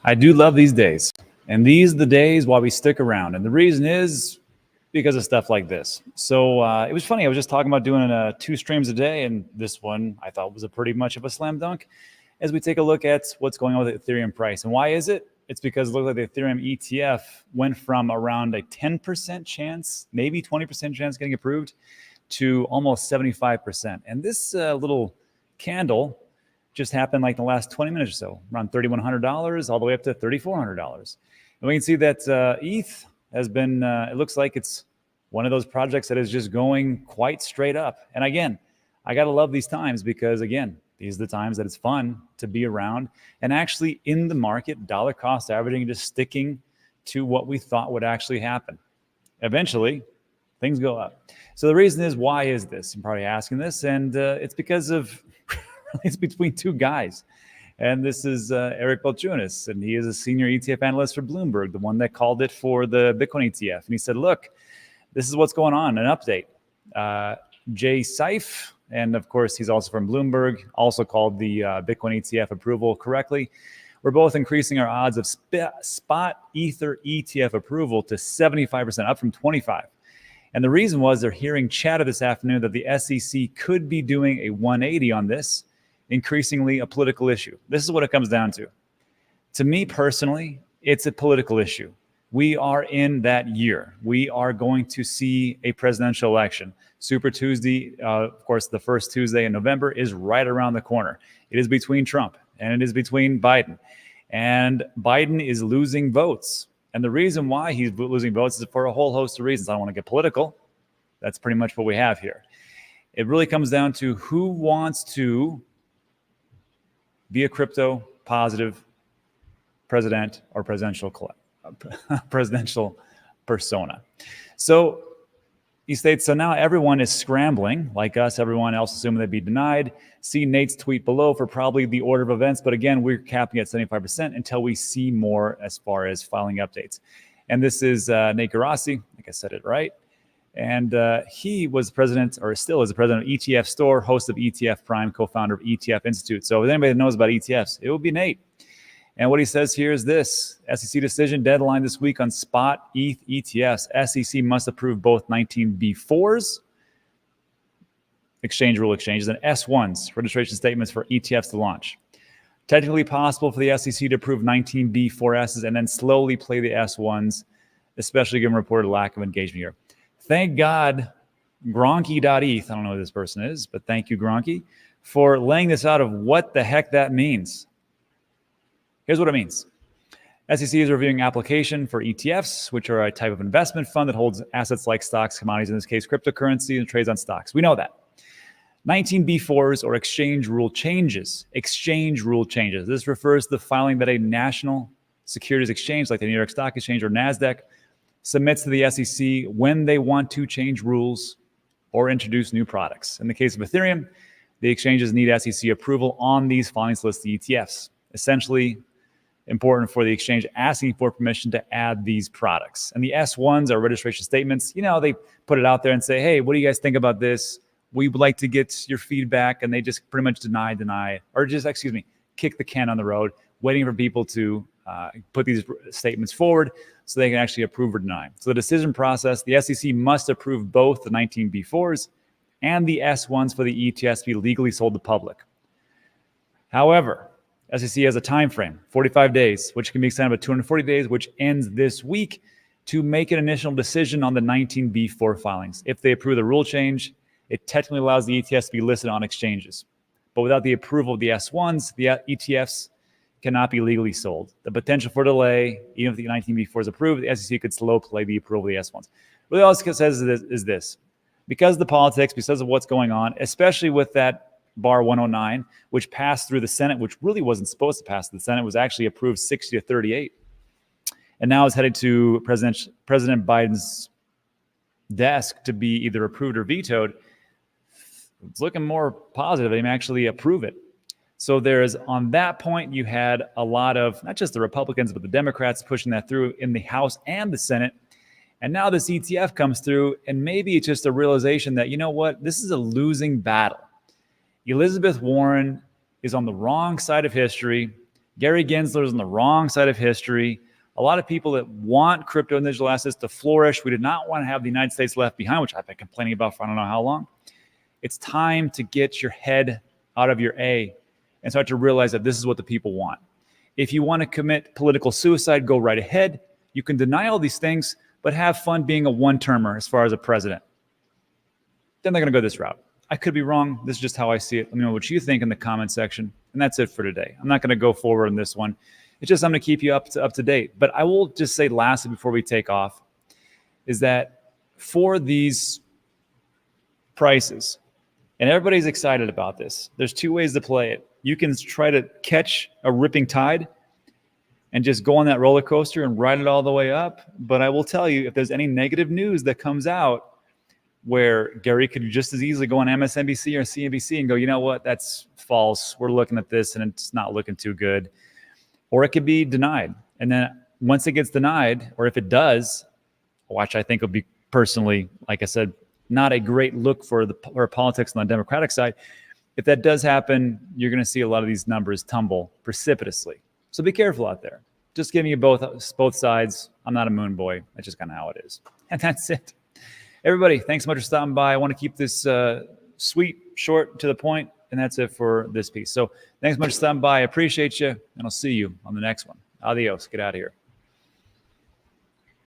I do love these days. And these are the days why we stick around. And the reason is because of stuff like this. So it was funny. I was just talking about doing 2 streams a day. And this one I thought was a pretty much of a slam dunk as we take a look at what's going on with the Ethereum price. And why is it? It's because it looks like the Ethereum ETF went from around a 10% chance, maybe 20% chance getting approved, to almost 75%. And this little candle just happened like in the last 20 minutes or so, around $3,100 all the way up to $3,400. And we can see that ETH has been, it looks like it's one of those projects that is just going quite straight up. And again, I got to love these times because, again, these are the times that it's fun to be around and actually in the market, dollar cost averaging, just sticking to what we thought would actually happen. Eventually, things go up. So the reason is, why is this? You're probably asking this, and it's because of, it's between 2 guys. And this is Eric Balchunas, and he is a senior ETF analyst for Bloomberg, the one that called it for the Bitcoin ETF. And he said, look, this is what's going on, an update. Jay Seif, and of course, he's also from Bloomberg, also called the Bitcoin ETF approval correctly. We're both increasing our odds of spot Ether ETF approval to 75%, up from 25%. And the reason was they're hearing chatter this afternoon that the SEC could be doing a 180 on this, increasingly a political issue. This is what it comes down to. To me personally, it's a political issue. We are in that year. We are going to see a presidential election. Super Tuesday, of course, the first Tuesday in November is right around the corner. It is between Trump and it is between Biden. And Biden is losing votes. And the reason why he's losing votes is for a whole host of reasons. I don't want to get political. That's pretty much what we have here. It really comes down to who wants to be a crypto positive president or presidential persona. So he states, so now everyone is scrambling, like us, everyone else assuming they'd be denied. See Nate's tweet below for probably the order of events. But again, we're capping at 75% until we see more as far as filing updates. And this is Nate Garassi, I think I said it right. And he was president, or still is the president of ETF Store, host of ETF Prime, co-founder of ETF Institute. So if anybody that knows about ETFs, it would be Nate. And what he says here is this: SEC decision deadline this week on spot ETH ETFs. SEC must approve both 19B4s, exchange rule exchanges, and S1s, registration statements for ETFs to launch. Technically possible for the SEC to approve 19B4Ss and then slowly play the S1s, especially given reported lack of engagement here. Thank God, Gronky.eth, I don't know who this person is, but thank you, Gronky, for laying this out of what the heck that means. Here's what it means. SEC is reviewing application for ETFs, which are a type of investment fund that holds assets like stocks, commodities, in this case, cryptocurrency, and trades on stocks. We know that. 19B4s or exchange rule changes. Exchange rule changes. This refers to the filing that a national securities exchange like the New York Stock Exchange or NASDAQ submits to the SEC when they want to change rules or introduce new products. In the case of Ethereum, the exchanges need SEC approval on these filings list the ETFs. Essentially, important for the exchange asking for permission to add these products. And the S1s are registration statements. You know, they put it out there and say, hey, what do you guys think about this? We would like to get your feedback. And they just pretty much deny, or just, kick the can on the road, waiting for people to put these statements forward so they can actually approve or deny. So the decision process, the SEC must approve both the 19B4s and the S1s for the ETFs to be legally sold to the public. However, SEC has a time frame, 45 days, which can be extended by 240 days, which ends this week, to make an initial decision on the 19B4 filings. If they approve the rule change, it technically allows the ETFs to be listed on exchanges. But without the approval of the S1s, the ETFs cannot be legally sold. The potential for delay, even if the 19B4 is approved, the SEC could slow play the approval of the S1s. What all it says is this: because of the politics, because of what's going on, especially with that Bar 109, which passed through the Senate, which really wasn't supposed to pass through the Senate, was actually approved 60-38. And now is headed to President Biden's desk to be either approved or vetoed. It's looking more positive. They may actually approve it. So there's, on that point, you had a lot of, not just the Republicans, but the Democrats pushing that through in the House and the Senate. And now this ETF comes through, and maybe it's just a realization that, you know what, this is a losing battle. Elizabeth Warren is on the wrong side of history. Gary Gensler is on the wrong side of history. A lot of people that want crypto and digital assets to flourish, we did not want to have the United States left behind, which I've been complaining about for I don't know how long. It's time to get your head out of your A and start to realize that this is what the people want. If you want to commit political suicide, go right ahead. You can deny all these things, but have fun being a one-termer as far as a president. Then they're going to go this route. I could be wrong. This is just how I see it. Let me know what you think in the comment section. And that's it for today. I'm not going to go forward on this one. It's just I'm going to keep you up to date. But I will just say lastly before we take off is that for these prices, and everybody's excited about this, there's two ways to play it. You can try to catch a ripping tide and just go on that roller coaster and ride it all the way up. But I will tell you, if there's any negative news that comes out where Gary could just as easily go on MSNBC or CNBC and go, you know what, that's false. We're looking at this and it's not looking too good. Or it could be denied. And then once it gets denied, or if it does, which I think would be personally, like I said, not a great look for politics on the Democratic side. If that does happen, you're going to see a lot of these numbers tumble precipitously. So be careful out there. Just giving you both sides. I'm not a moon boy. That's just kind of how it is. And that's it. Everybody, thanks so much for stopping by. I want to keep this sweet, short, to the point, and that's it for this piece. So thanks so much for stopping by. I appreciate you, and I'll see you on the next one. Adios. Get out of here.